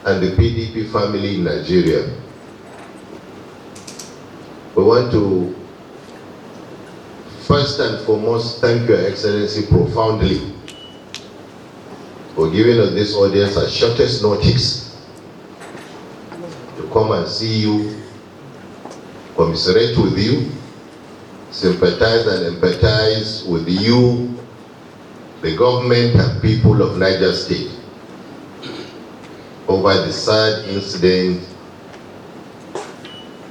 and the PDP family in Nigeria. We want to first and foremost thank Your Excellency profoundly for giving us this audience at shortest notice to come and see you, commiserate with you, sympathize and empathize with you, the government and people of Niger State, over the sad incident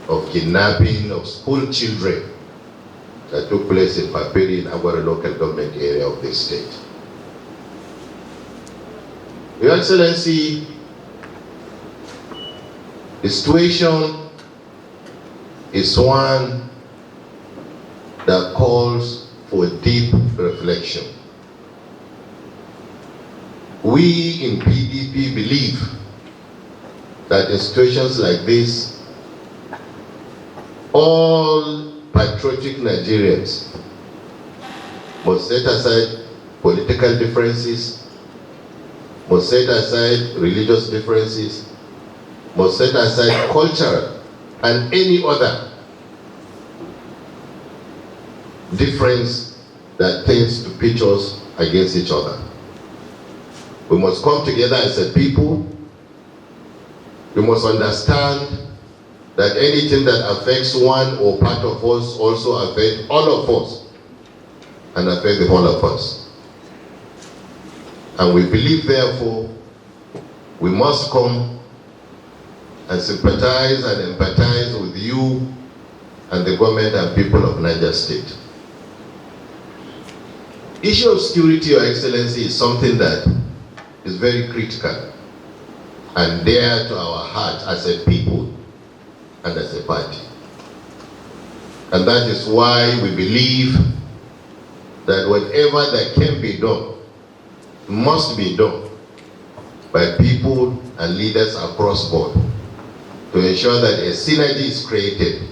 of kidnapping of school children that took place in Papiri in Agwara local government area of the state. Your Excellency, the situation is one that calls for deep reflection. We in PDP believe that in situations like this, all patriotic Nigerians must set aside political differences, must set aside religious differences, must set aside cultural and any other difference that tends to pitch us against each other. We must come together as a people. We must understand that anything that affects one or part of us also affects all of us and affects the whole of us. And we believe, therefore, we must come and sympathize and empathize with you and the government and people of Niger State. Issue of security, Your Excellency, is something that is very critical and dear to our heart as a people and as a party. And that is why we believe that whatever that can be done must be done by people and leaders across board to ensure that a synergy is created,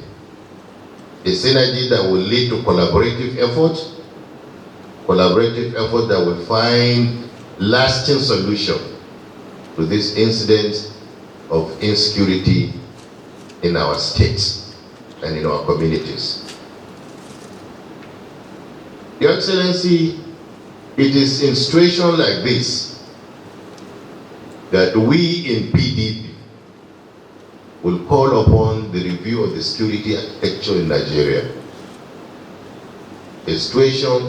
a synergy that will lead to collaborative effort that will find lasting solution to this incident of insecurity in our states and in our communities. Your Excellency, it is in situations like this that we in PDP will call upon the review of the security architecture in Nigeria. A situation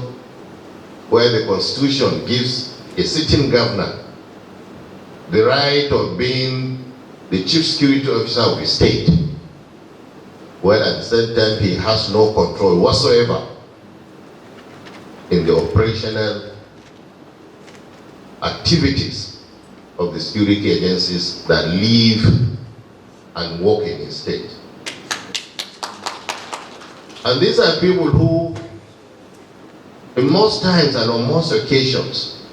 where the Constitution gives a sitting governor the right of being the chief security officer of the state, while at the same time he has no control whatsoever in the operational activities of the security agencies that live and work in his state. And these are people who, in most times and on most occasions,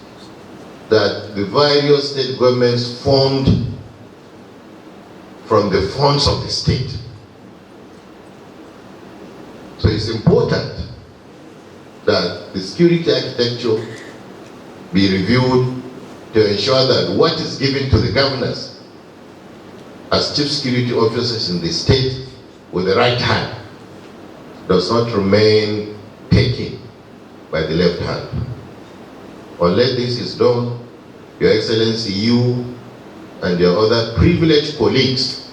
that the various state governments fund from the funds of the state. So it's important that the security architecture be reviewed to ensure that what is given to the governors as chief security officers in the state with the right hand does not remain taken by the left hand. Unless this is done, Your Excellency, you and your other privileged colleagues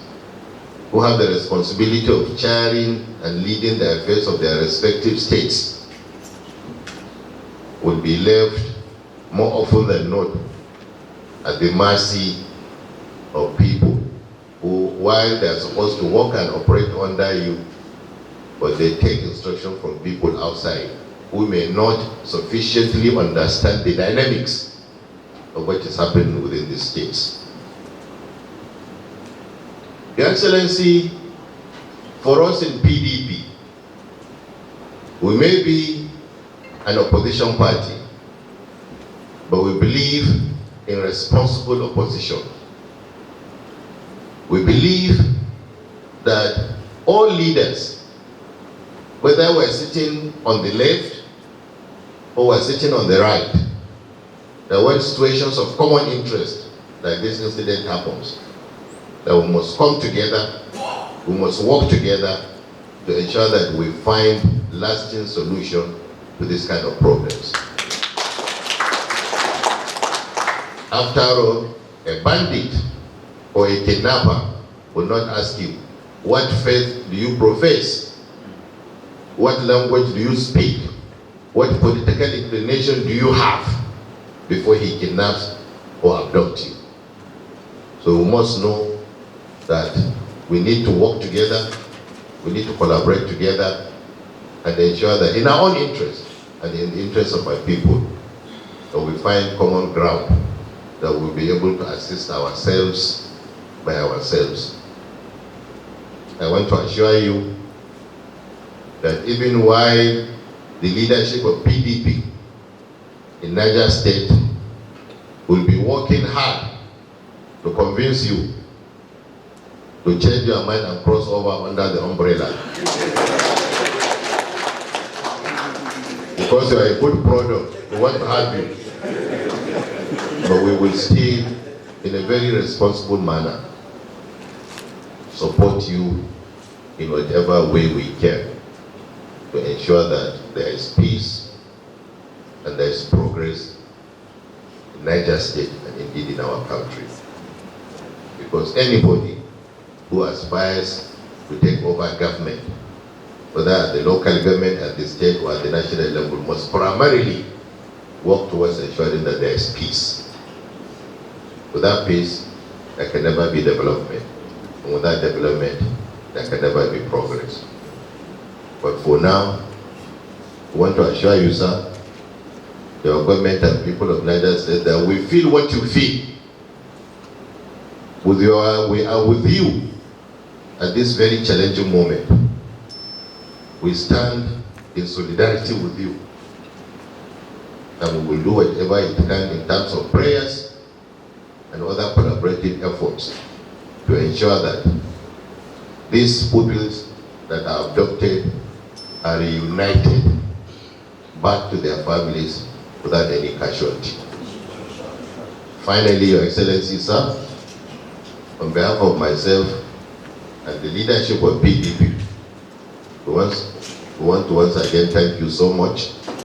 who have the responsibility of chairing and leading the affairs of their respective states will be left more often than not at the mercy of people who, while they are supposed to work and operate under you, but they take instruction from people outside who may not sufficiently understand the dynamics of what is happening within the states. Your Excellency, for us in PDP, we may be an opposition party, but we believe in responsible opposition. We believe that all leaders, whether we're sitting on the left or we're sitting on the right, that when situations of common interest like this incident happens, that we must come together, we must work together to ensure that we find lasting solution to this kind of problems. After all, a bandit or a kidnapper will not ask you, what faith do you profess? What language do you speak? What political inclination do you have before he kidnaps or abducts you? So we must know that we need to work together, we need to collaborate together and ensure that in our own interest and in the interest of our people, that we find common ground, that we'll be able to assist ourselves by ourselves. I want to assure you that even while the leadership of PDP in Niger State will be working hard to convince you to change your mind and cross over under the umbrella. Because you are a good product, we want to have you. But we will still, in a very responsible manner, support you in whatever way we can to ensure that there is peace and there is progress in Niger State and indeed in our country. Because anybody who aspires to take over government, whether at the local government, at the state or at the national level, must primarily work towards ensuring that there is peace. Without peace, there can never be development. And without development, there can never be progress. But for now, we want to assure you, sir, your government and people of Niger State, that we feel what you feel. We are with you at this very challenging moment. We stand in solidarity with you. And we will do whatever it can in terms of prayers and other collaborative efforts to ensure that these pupils that are abducted are reunited back to their families without any casualty. Finally, Your Excellency, sir, on behalf of myself and the leadership of PDP, we want to once again thank you so much